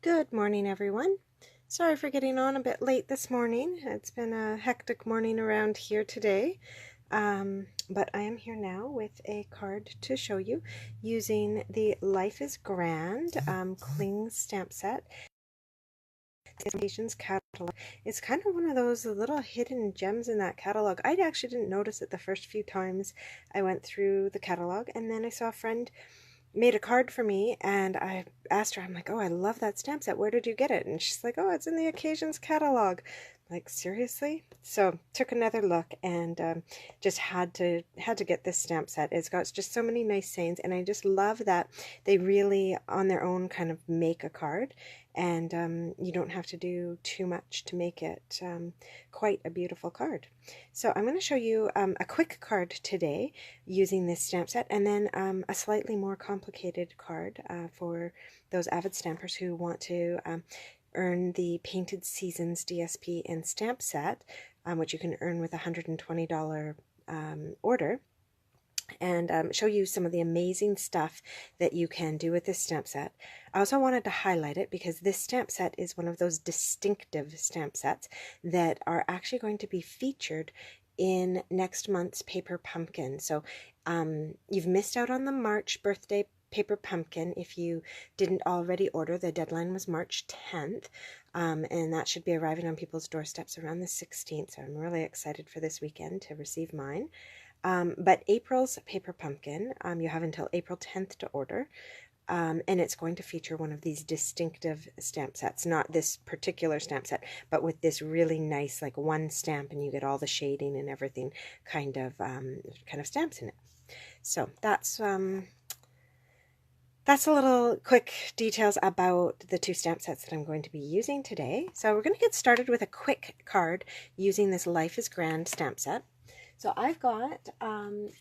Good morning, everyone. Sorry for getting on a bit late this morning. It's been a hectic morning around here today. But I am here now with a card to show you using the Life is Grand Cling stamp set. Stampin's catalog. It's kind of one of those little hidden gems in that catalog. I actually didn't notice it the first few times I went through the catalog, and then I saw a friend made a card for me, and I asked her, I'm like, oh, I love that stamp set, where did you get it? And she's like, oh, it's in the Occasions catalog. I'm like, seriously? So took another look and just had to get this stamp set. It's got just so many nice sayings, and I just love that they really on their own kind of make a card, and you don't have to do too much to make it quite a beautiful card. So I'm going to show you a quick card today using this stamp set, and then a slightly more complicated card for those avid stampers who want to earn the Painted Seasons DSP and stamp set, which you can earn with a $120 order, and show you some of the amazing stuff that you can do with this stamp set. I also wanted to highlight it because this stamp set is one of those distinctive stamp sets that are actually going to be featured in next month's Paper Pumpkin. So you've missed out on the March birthday Paper Pumpkin if you didn't already order. The deadline was March 10th, and that should be arriving on people's doorsteps around the 16th, so I'm really excited for this weekend to receive mine. But April's Paper Pumpkin, you have until April 10th to order, and it's going to feature one of these distinctive stamp sets, not this particular stamp set, but with this really nice, like one stamp, and you get all the shading and everything kind of stamps in it. So that's a little quick details about the two stamp sets that I'm going to be using today. So we're going to get started with a quick card using this Life is Grand stamp set. So I've got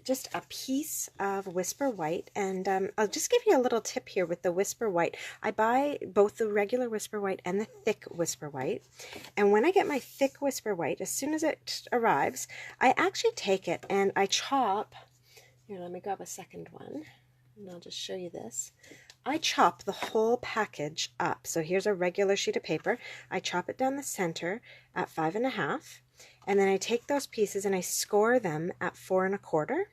just a piece of Whisper White, and I'll just give you a little tip here with the Whisper White. I buy both the regular Whisper White and the thick Whisper White, and when I get my thick Whisper White, as soon as it arrives, I actually take it and I chop. Here, let me grab a second one, and I'll just show you this. I chop the whole package up. So here's a regular sheet of paper. I chop it down the center at 5 1/2. And then I take those pieces and I score them at 4 1/4.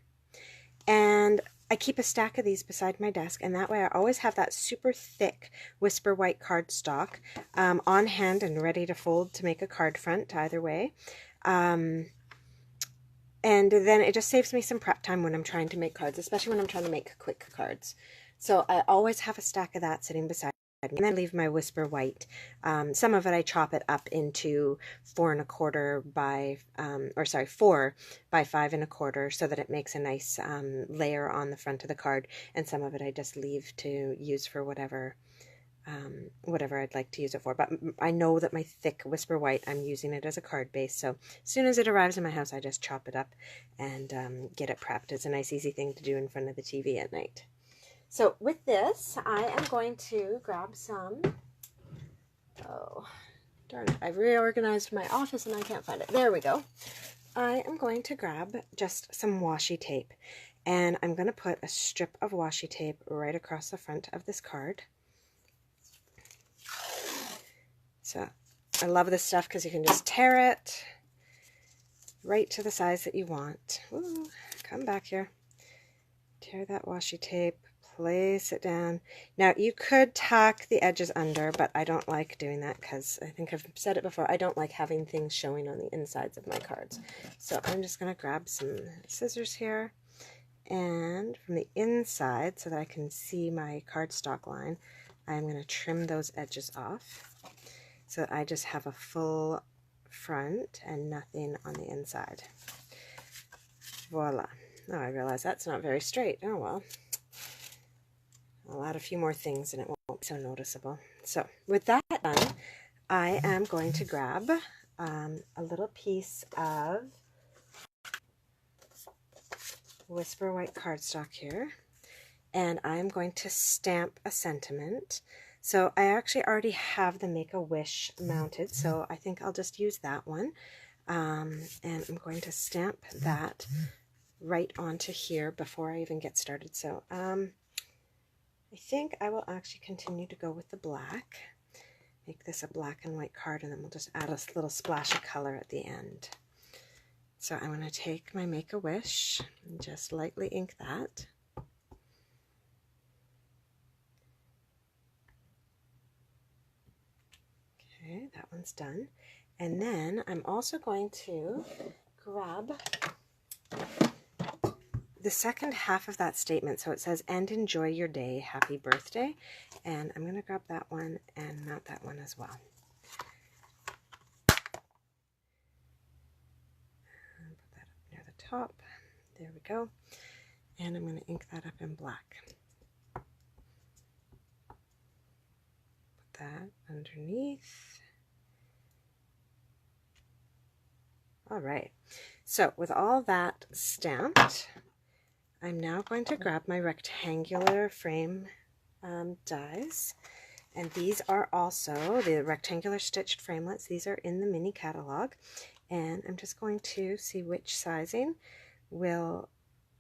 And I keep a stack of these beside my desk, and that way I always have that super thick Whisper White cardstock on hand and ready to fold to make a card front either way. And then it just saves me some prep time when I'm trying to make cards, especially when I'm trying to make quick cards. So I always have a stack of that sitting beside me, and then leave my Whisper White. Some of it I chop it up into 4 1/4 by, 4 by 5 1/4, so that it makes a nice layer on the front of the card, and some of it I just leave to use for whatever I'd like to use it for. But I know that my thick Whisper White, I'm using it as a card base, so as soon as it arrives in my house, I just chop it up and get it prepped. It's a nice easy thing to do in front of the TV at night. So with this, I am going to grab some, oh darn it, I've reorganized my office and I can't find it. There we go. I am going to grab just some washi tape, and I'm going to put a strip of washi tape right across the front of this card. So I love this stuff because you can just tear it right to the size that you want. Ooh, come back here. Tear that washi tape, place it down. Now you could tack the edges under, but I don't like doing that because I think I've said it before, I don't like having things showing on the insides of my cards. So I'm just going to grab some scissors here, and from the inside, so that I can see my cardstock line, I'm going to trim those edges off, so I just have a full front and nothing on the inside. Voila. Oh, I realize that's not very straight. Oh well. I'll add a few more things and it won't be so noticeable. So with that done, I am going to grab a little piece of Whisper White cardstock here, and I'm going to stamp a sentiment. So I actually already have the Make-A-Wish mounted, so I think I'll just use that one. And I'm going to stamp that right onto here before I even get started. So I think I will actually continue to go with the black. make this a black and white card, and then we'll just add a little splash of color at the end. So I'm going to take my Make-A-Wish and just lightly ink that. Okay, that one's done. And then I'm also going to grab the second half of that statement. So it says, "And enjoy your day, happy birthday." And I'm going to grab that one and mount that one as well. And put that up near the top. There we go. And I'm going to ink that up in black. Put that underneath. All right. So with all that stamped, I'm now going to grab my rectangular frame dies, and these are also the rectangular stitched framelits. These are in the mini catalog, and I'm just going to see which sizing will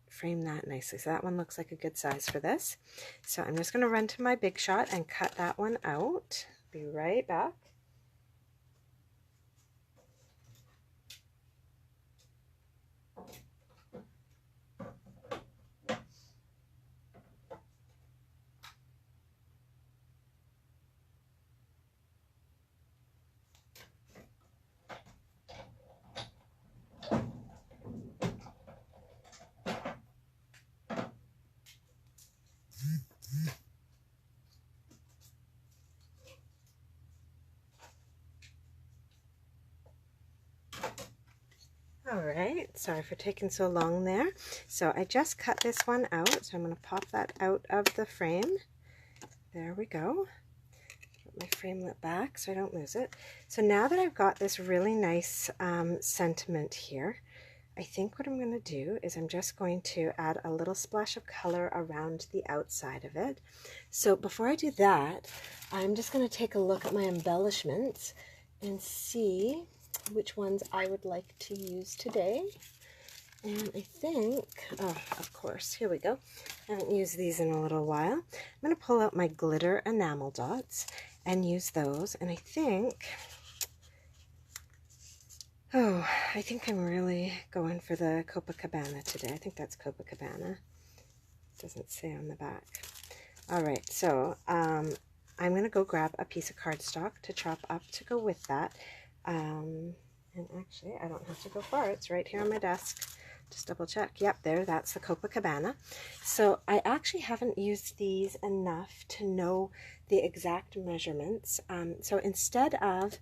frame that nicely. So that one looks like a good size for this. So I'm just going to run to my Big Shot and cut that one out. Be right back. Alright, sorry for taking so long there. So I just cut this one out, so I'm going to pop that out of the frame. There we go. Put my framelit back so I don't lose it. So now that I've got this really nice sentiment here, I think what I'm going to do is I'm just going to add a little splash of color around the outside of it. So before I do that, I'm just going to take a look at my embellishments and see which ones I would like to use today. And I think, oh, of course, here we go. I haven't used these in a little while. I'm going to pull out my glitter enamel dots and use those. And I think, I think I'm really going for the Copacabana today. I think that's Copacabana. It doesn't say on the back. All right, so I'm going to go grab a piece of cardstock to chop up to go with that. And actually, I don't have to go far. It's right here on my desk. Just double check. Yep, there, that's the Copacabana. So I actually haven't used these enough to know the exact measurements. So instead of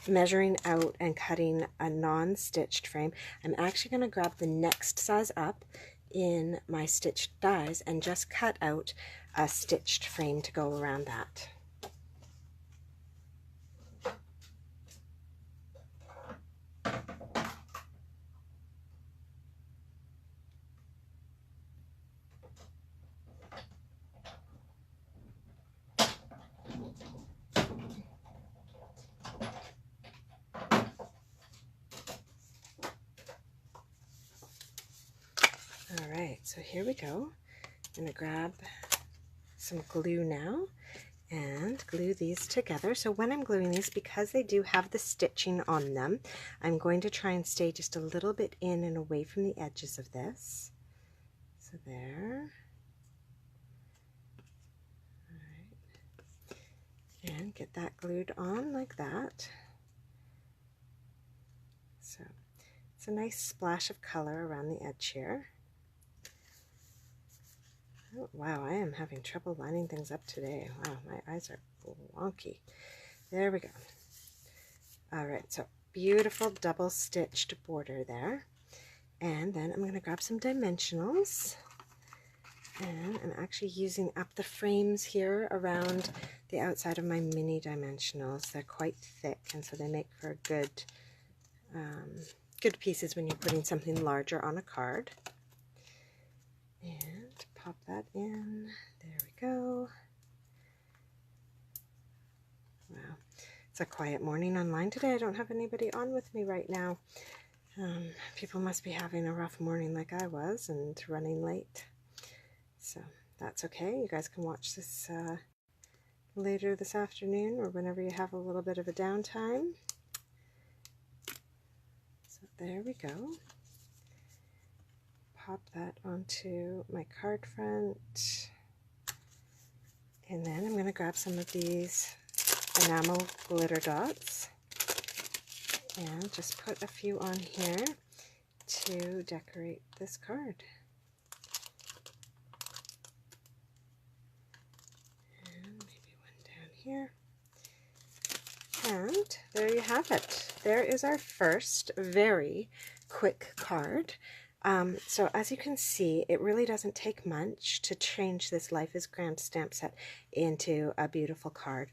measuring out and cutting a non-stitched frame, I'm actually going to grab the next size up in my stitched dies and just cut out a stitched frame to go around that. Alright, so here we go. I'm going to grab some glue now and glue these together. So when I'm gluing these, because they do have the stitching on them, I'm going to try and stay just a little bit in and away from the edges of this. So there. Alright. And get that glued on like that. So it's a nice splash of color around the edge here. Oh, wow, I am having trouble lining things up today. Wow, my eyes are wonky. There we go. All right, so beautiful double stitched border there. And then I'm going to grab some dimensionals. And I'm actually using up the frames here around the outside of my mini dimensionals. They're quite thick, and so they make for good, good pieces when you're putting something larger on a card. And pop that in. There we go. Wow. It's a quiet morning online today. I don't have anybody on with me right now. People must be having a rough morning like I was and running late. So that's okay. You guys can watch this later this afternoon or whenever you have a little bit of a downtime. So there we go. Pop that onto my card front. And then I'm going to grab some of these enamel glitter dots and just put a few on here to decorate this card. And maybe one down here. And there you have it. There is our first very quick card. So as you can see, it really doesn't take much to change this Life is Grand stamp set into a beautiful card,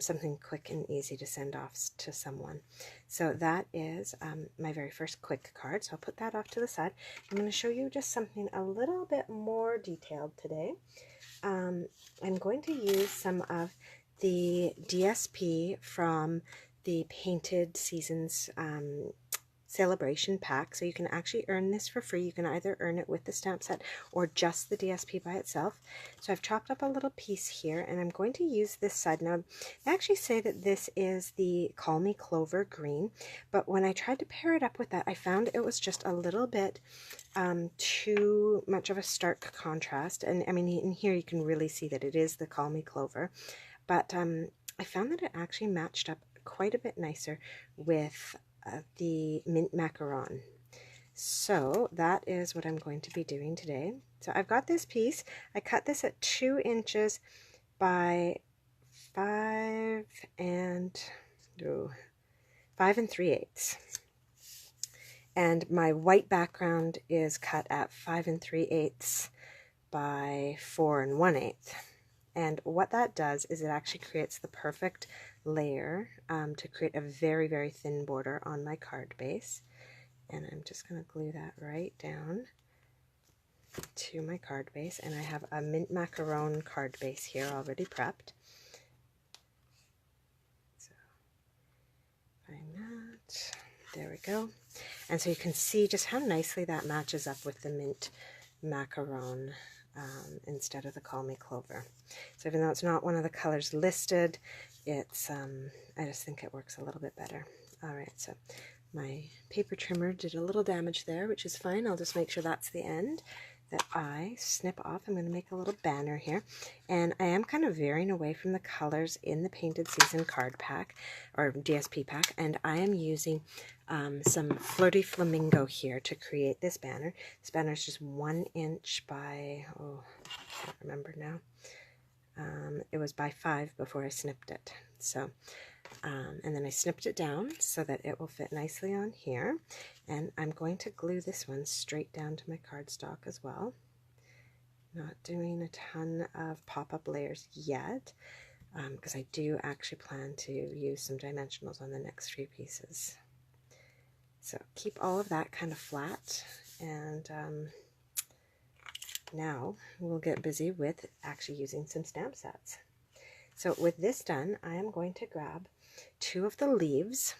something quick and easy to send off to someone. So that is my very first quick card. So I'll put that off to the side. I'm going to show you just something a little bit more detailed today. I'm going to use some of the DSP from the Painted Seasons Sale-a-bration pack. So you can actually earn this for free. You can either earn it with the stamp set or just the DSP by itself. So I've chopped up a little piece here and I'm going to use this side. Now, I actually say that this is the Call Me Clover green, but when I tried to pair it up with that, I found it was just a little bit too much of a stark contrast. And I mean, in here you can really see that it is the Call Me Clover, but I found that it actually matched up quite a bit nicer with the mint macaron. So that is what I'm going to be doing today. So I've got this piece. I cut this at 2 inches by 5 3/8. And my white background is cut at 5 3/8 by 4 1/8. And what that does is it actually creates the perfect layer to create a very, very thin border on my card base. And I'm just going to glue that right down to my card base. And I have a mint macaron card base here already prepped. So, find that. There we go. And so you can see just how nicely that matches up with the mint macaron instead of the Call Me Clover. So even though it's not one of the colors listed, it's I just think it works a little bit better. All right, so my paper trimmer did a little damage there, which is fine. I'll just make sure that's the end that I snip off. I'm going to make a little banner here, and I am kind of veering away from the colors in the Painted Season card pack or DSP pack, and I am using some Flirty Flamingo here to create this banner. This banner is just 1 inch by, oh, I can't remember now. It was by 5 before I snipped it. So, and then I snipped it down so that it will fit nicely on here. And I'm going to glue this one straight down to my cardstock as well. Not doing a ton of pop-up layers yet, because I do actually plan to use some dimensionals on the next few pieces. So keep all of that kind of flat, and now we'll get busy with actually using some stamp sets. So with this done, I am going to grab 2 of the leaves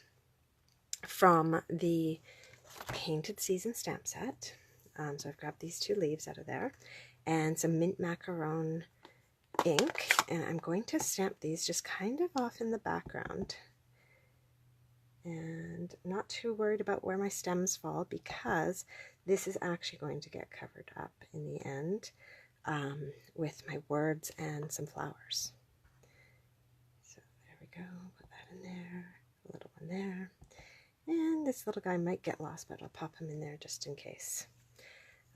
from the Painted Season stamp set. So I've grabbed these 2 leaves out of there and some mint macaron ink, and I'm going to stamp these just kind of off in the background. And I'm not too worried about where my stems fall because this is actually going to get covered up in the end with my words and some flowers. So there we go, put that in there, a little one there. And this little guy might get lost, but I'll pop him in there just in case.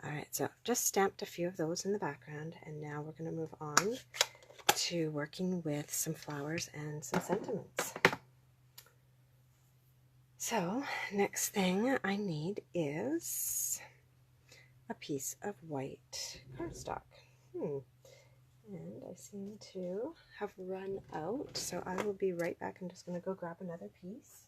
Alright, so just stamped a few of those in the background, and now we're going to move on to working with some flowers and some sentiments. So, next thing I need is a piece of white cardstock. And I seem to have run out, so I will be right back. I'm just going to go grab another piece.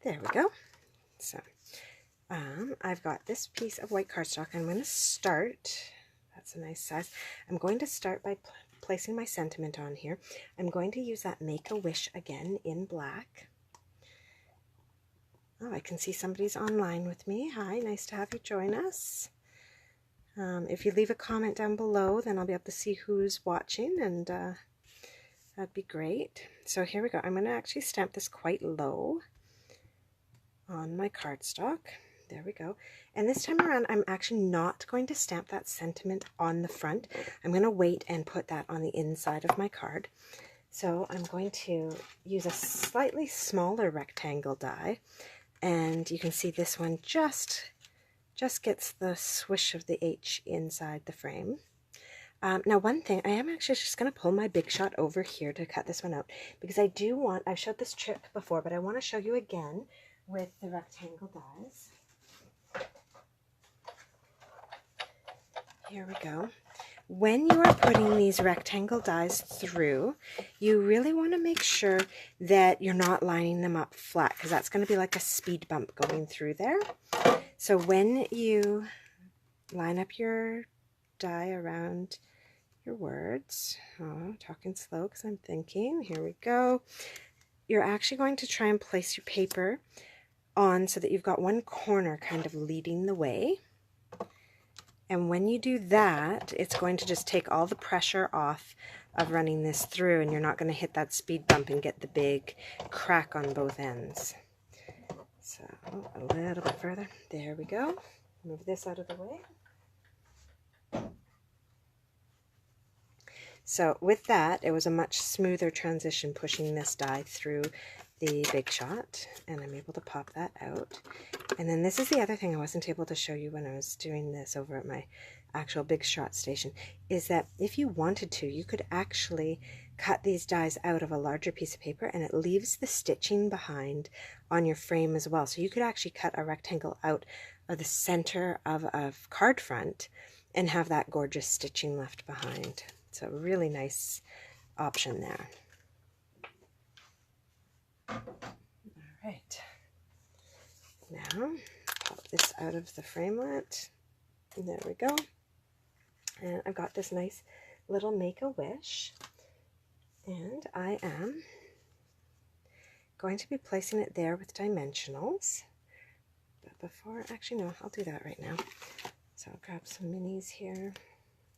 There we go. So, I've got this piece of white cardstock. I'm going to start, that's a nice size. I'm going to start by placing my sentiment on here. I'm going to use that Make-A-Wish again in black. Oh, I can see somebody's online with me. Hi, nice to have you join us. If you leave a comment down below, then I'll be able to see who's watching, and that'd be great. So here we go. I'm going to actually stamp this quite low on my cardstock. There we go. And this time around, I'm actually not going to stamp that sentiment on the front. I'm going to wait and put that on the inside of my card. So I'm going to use a slightly smaller rectangle die, and you can see this one just gets the swish of the H inside the frame. Now one thing, I am actually just going to pull my Big Shot over here to cut this one out, because I do want, I've showed this trick before, but I want to show you again with the rectangle dies. Here we go. When you are putting these rectangle dies through, you really want to make sure that you're not lining them up flat, because that's going to be like a speed bump going through there. So when you line up your die around your words, talking slow because I'm thinking, here we go. You're actually going to try and place your paper on so that you've got one corner kind of leading the way. And when you do that, it's going to just take all the pressure off of running this through, and you're not going to hit that speed bump and get the big crack on both ends. So a little bit further. There we go. Move this out of the way. So with that, it was a much smoother transition pushing this die through the Big Shot, and I'm able to pop that out. And then this is the other thing I wasn't able to show you when I was doing this over at my actual Big Shot station, is that if you wanted to, you could actually cut these dies out of a larger piece of paper, and it leaves the stitching behind on your frame as well. So you could actually cut a rectangle out of the center of a card front and have that gorgeous stitching left behind. So really nice option there. All right, now pop this out of the framelit. There we go. And I've got this nice little Make-A-Wish, and I am going to be placing it there with dimensionals. But before, actually no, I'll do that right now. So I'll grab some minis here.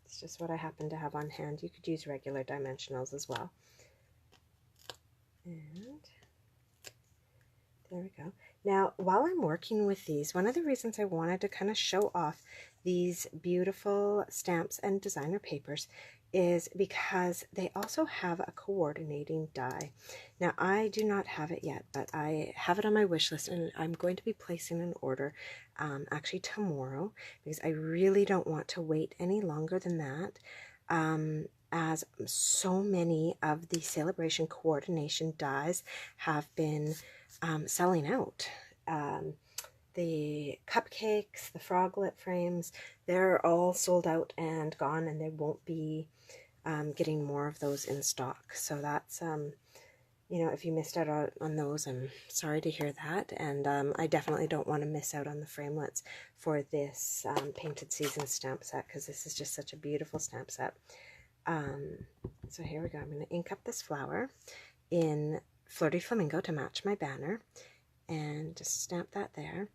It's just what I happen to have on hand. You could use regular dimensionals as well. And there we go. Now, while I'm working with these, one of the reasons I wanted to kind of show off these beautiful stamps and designer papers is because they also have a coordinating die. Now, I do not have it yet, but I have it on my wish list, and I'm going to be placing an order actually tomorrow, because I really don't want to wait any longer than that, as so many of the Sale-a-bration coordination dies have been selling out. The cupcakes, the froglet frames, they're all sold out and gone, and they won't be getting more of those in stock. So that's, you know, if you missed out on those, I'm sorry to hear that. And I definitely don't want to miss out on the framelits for this painted season stamp set, because this is just such a beautiful stamp set. So here we go. I'm going to ink up this flower in Flirty Flamingo to match my banner, and just stamp that there.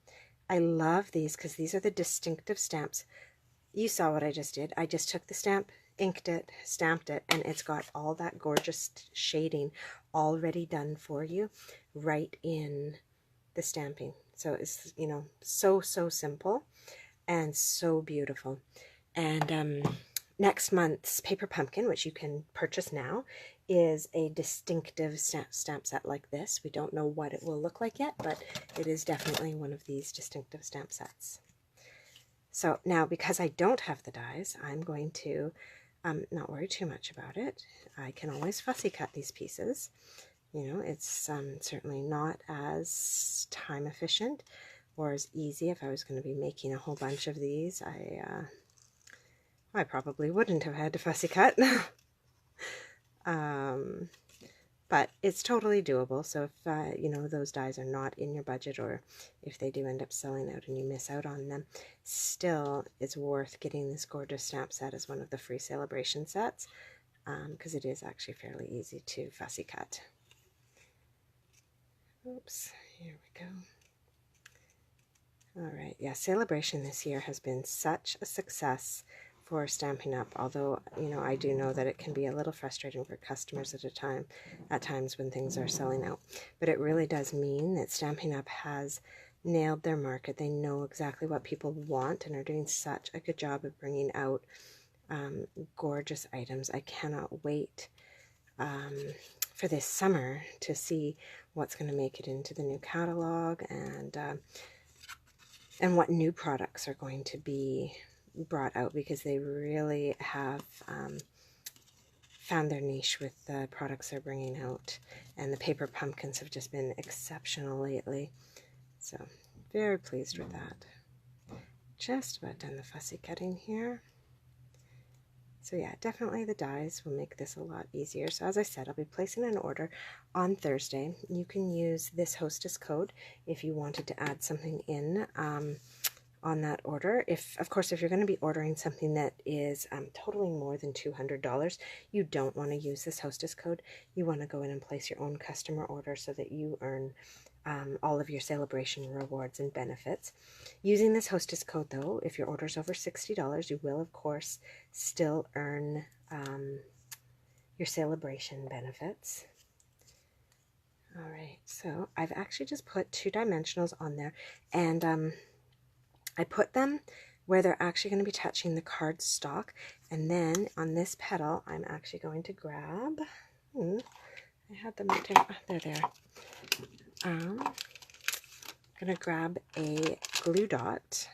I love these because these are the Distinktive stamps. You saw what I just did. I just took the stamp, inked it, stamped it, and it's got all that gorgeous shading already done for you right in the stamping. So it's, you know, so simple and so beautiful. And next month's Paper Pumpkin, which you can purchase now, is a Distinktive stamp set like this. We don't know what it will look like yet, but it is definitely one of these Distinktive stamp sets. So now, because I don't have the dies, I'm going to not worry too much about it. I can always fussy cut these pieces. You know, it's certainly not as time efficient or as easy. If I was going to be making a whole bunch of these, I probably wouldn't have had to fussy cut. But it's totally doable. So if, you know, those dies are not in your budget, or if they do end up selling out and you miss out on them, still it's worth getting this gorgeous stamp set as one of the free Sale-a-bration sets, because it is actually fairly easy to fussy cut. Oops, here we go. All right, yeah, Sale-a-bration this year has been such a success for Stampin' Up, although, you know, I do know that it can be a little frustrating for customers at times when things are selling out. But it really does mean that Stampin' Up has nailed their market. They know exactly what people want and are doing such a good job of bringing out gorgeous items. I cannot wait for this summer to see what's going to make it into the new catalog and what new products are going to be brought out, because they really have found their niche with the products they're bringing out, and the paper pumpkins have just been exceptional lately. So very pleased with that. Just about done the fussy cutting here. So yeah, definitely the dies will make this a lot easier. So as I said, I'll be placing an order on Thursday. You can use this hostess code if you wanted to add something in on that order. Of course, if you're going to be ordering something that is totaling more than $200, you don't want to use this hostess code. You want to go in and place your own customer order so that you earn all of your Sale-a-bration rewards and benefits. Using this hostess code, though, if your order is over $60, you will, of course, still earn your Sale-a-bration benefits. All right, so I've actually just put 2 dimensionals on there, and I put them where they're actually going to be touching the card stock, and then on this petal, I'm actually going to grab, I had them right there, they're there. I'm going to grab a glue dot.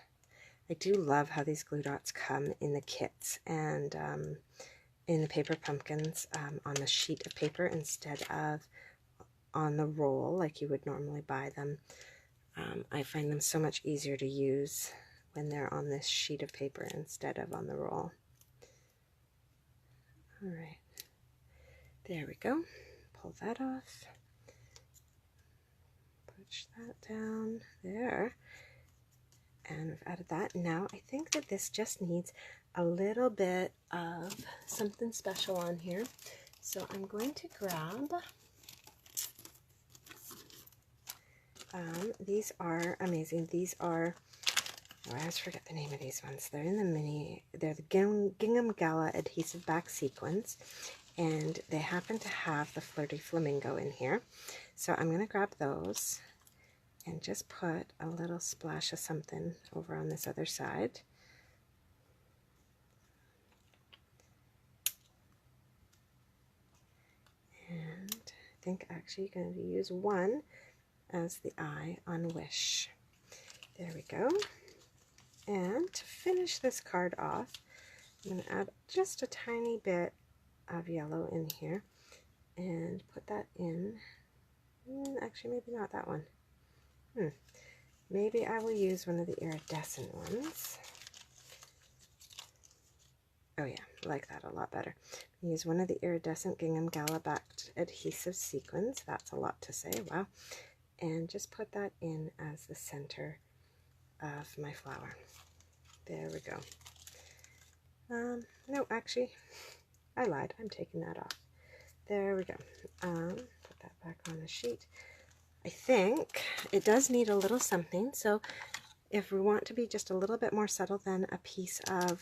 I do love how these glue dots come in the kits and in the paper pumpkins on the sheet of paper instead of on the roll like you would normally buy them. I find them so much easier to use when they're on this sheet of paper instead of on the roll. All right, there we go. Pull that off. Push that down there. And we've added that. Now I think that this just needs a little bit of something special on here. So I'm going to grab, these are amazing. These are, oh, I always forget the name of these ones. They're in the mini, they're the Gingham Gala adhesive back sequins, and they happen to have the Flirty Flamingo in here. So I'm going to grab those and just put a little splash of something over on this other side. And I think actually you're going to use one as the eye on Wish. There we go. And to finish this card off, I'm going to add just a tiny bit of yellow in here and put that in. Actually, maybe not that one. Maybe I will use one of the iridescent ones. Oh yeah, I like that a lot better. Use one of the iridescent Gingham Gala backed adhesive sequins. That's a lot to say, wow. And just put that in as the center of my flower. There we go. No, actually, I lied. I'm taking that off. There we go. Put that back on the sheet. I think it does need a little something, so if we want to be just a little bit more subtle than a piece of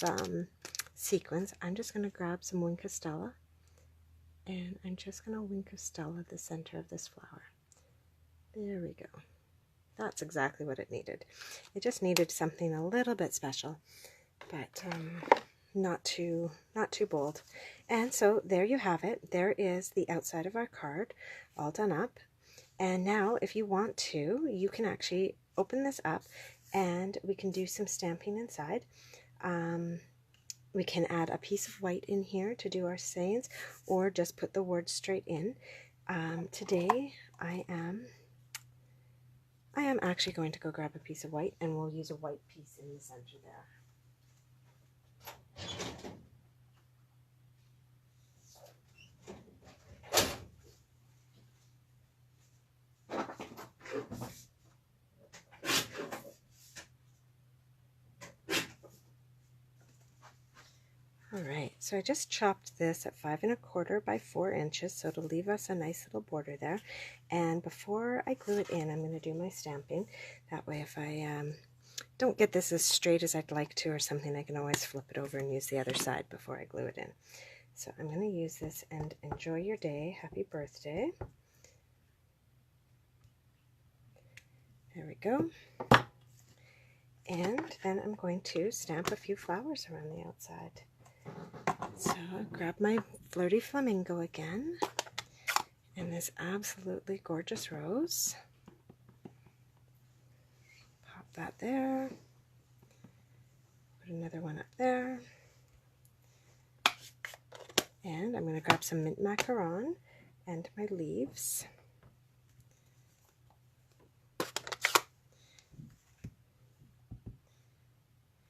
sequins, I'm just going to grab some Wink of Stella, and I'm just going to Wink of Stella the center of this flower. There we go. That's exactly what it needed. It just needed something a little bit special, but not too bold. And so there you have it. There is the outside of our card all done up. And now if you want to, you can actually open this up and we can do some stamping inside. We can add a piece of white in here to do our sayings, or just put the words straight in. Today I am actually going to go grab a piece of white, and we'll use a white piece in the center there. Alright, so I just chopped this at 5 1/4 by 4 inches, so to leave us a nice little border there. And before I glue it in, I'm going to do my stamping. That way if I don't get this as straight as I'd like to or something, I can always flip it over and use the other side before I glue it in. So I'm going to use this, and enjoy your day. Happy birthday. There we go. And then I'm going to stamp a few flowers around the outside. So I'll grab my Flirty Flamingo again, and this absolutely gorgeous rose. Pop that there. Put another one up there. And I'm going to grab some mint macaron and my leaves.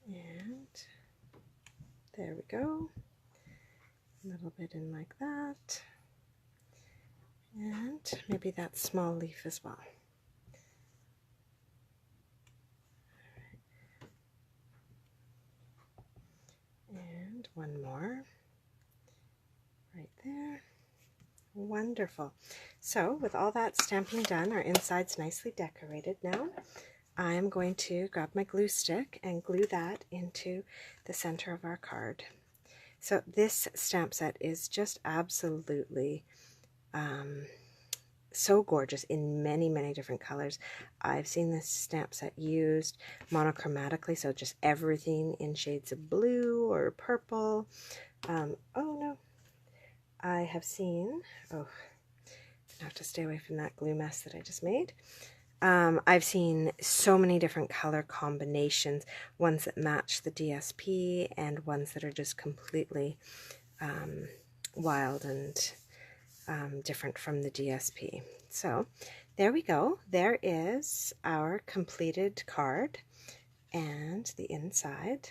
And there we go. A little bit in like that. And maybe that small leaf as well. And one more right there. Wonderful. So with all that stamping done, our inside's nicely decorated now. I'm going to grab my glue stick and glue that into the center of our card. So this stamp set is just absolutely so gorgeous in many, many different colors. I've seen this stamp set used monochromatically, so just everything in shades of blue or purple. Oh no, I have seen, I have to stay away from that glue mess that I just made. I've seen so many different color combinations, ones that match the DSP and ones that are just completely wild and different from the DSP. So there we go. There is our completed card and the inside.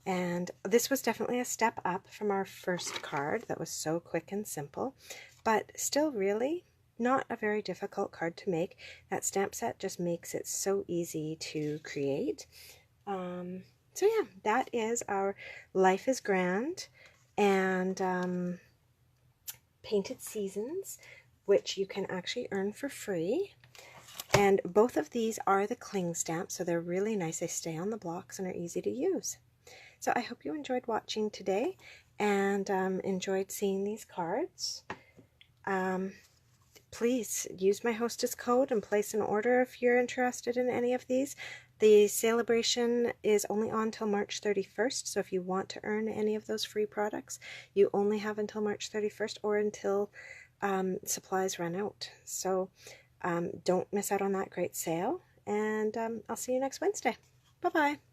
And this was definitely a step up from our first card that was so quick and simple, but still really not a very difficult card to make. That stamp set just makes it so easy to create. So yeah, that is our Life is Grand and Painted Seasons, which you can actually earn for free. And both of these are the cling stamps, so they're really nice. They stay on the blocks and are easy to use. So I hope you enjoyed watching today and enjoyed seeing these cards. Please use my hostess code and place an order if you're interested in any of these. The Sale-a-bration is only on till March 31st, so if you want to earn any of those free products, you only have until March 31st or until supplies run out. So don't miss out on that great sale, and I'll see you next Wednesday. Bye-bye.